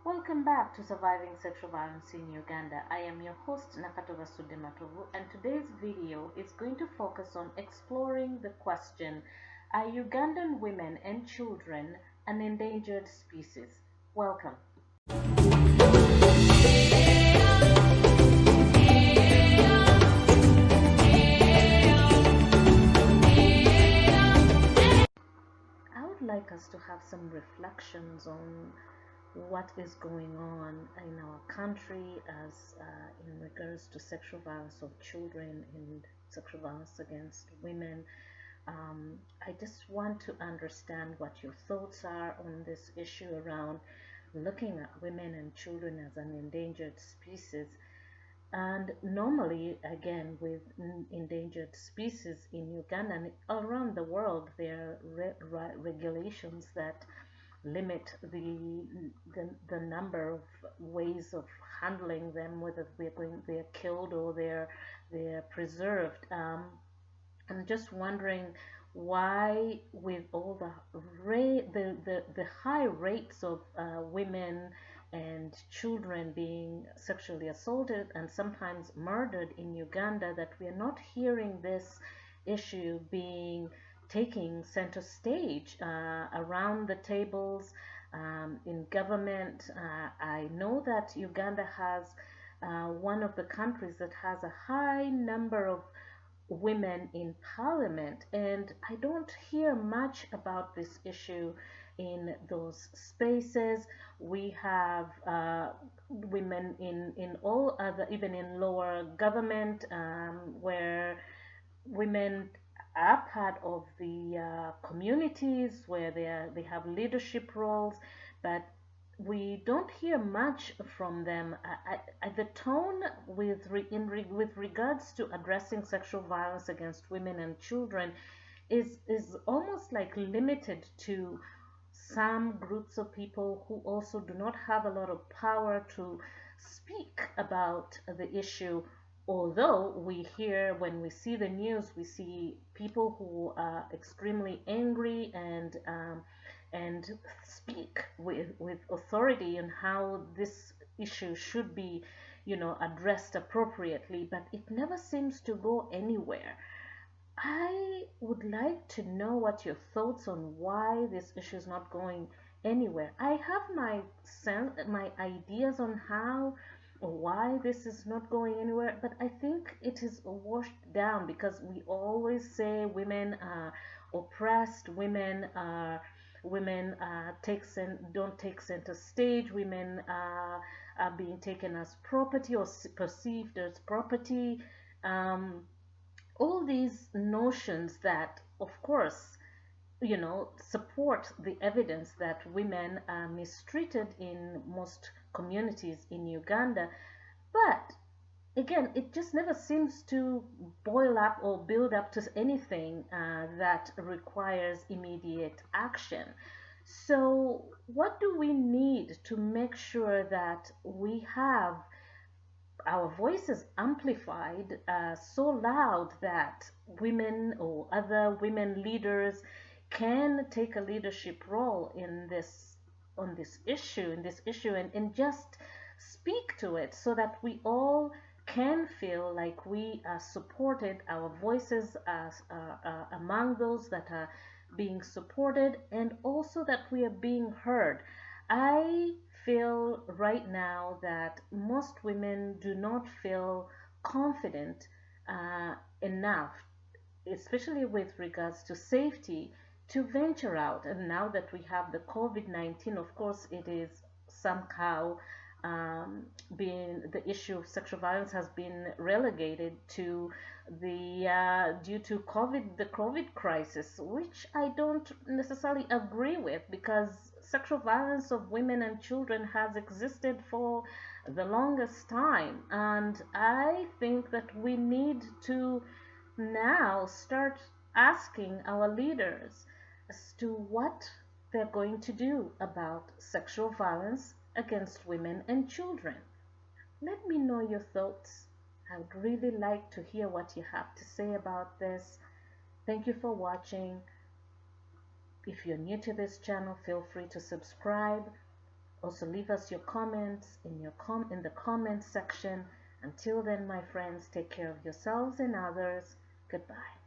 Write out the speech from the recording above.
Welcome back to Surviving Sexual Violence in Uganda. I am your host Nakatova Sudematovu, and today's video is going to focus on exploring the question: are Ugandan women and children an endangered species? Welcome. I would like us to have some reflections on what is going on in our country as in regards to sexual violence of children and sexual violence against women. I just want to understand what your thoughts are on this issue around looking at women and children as an endangered species. And normally, again, with endangered species in Uganda and around the world, there are regulations that limit the number of ways of handling them, whether they're killed or they're preserved. I'm just wondering why, with all the high rates of women and children being sexually assaulted and sometimes murdered in Uganda, that we are not hearing this issue being taking center stage around the tables in government. I know that Uganda has one of the countries that has a high number of women in parliament, and I don't hear much about this issue in those spaces. We have women in all other, even in lower government, where women are part of the communities where they have leadership roles, but we don't hear much from them. The tone with regards to addressing sexual violence against women and children is almost like limited to some groups of people who also do not have a lot of power to speak about the issue. Although we hear, when we see the news, we see people who are extremely angry and speak with authority on how this issue should be, addressed appropriately, but it never seems to go anywhere. I would like to know what your thoughts on why this issue is not going anywhere. I have my ideas on how or why this is not going anywhere, but I think it is washed down because we always say women are oppressed, women don't take center stage, women are being taken as property or perceived as property. Um, all these notions that, of course, support the evidence that women are mistreated in most communities in Uganda. But again, it just never seems to boil up or build up to anything that requires immediate action. So, what do we need to make sure that we have our voices amplified so loud that women or other women leaders can take a leadership role in this issue, and just speak to it so that we all can feel like we are supported, our voices are among those that are being supported, and also that we are being heard. I feel right now that most women do not feel confident enough, especially with regards to safety, to venture out. And now that we have the COVID-19, of course, it is somehow being the issue of sexual violence has been relegated to the due to the COVID crisis, which I don't necessarily agree with, because sexual violence of women and children has existed for the longest time, and I think that we need to now start asking our leaders as to what they're going to do about sexual violence against women and children. Let me know your thoughts. I would really like to hear what you have to say about this. Thank you for watching. If you're new to this channel, feel free to subscribe Also, leave us your comments in the comment section. Until then, my friends, take care of yourselves and others. Goodbye.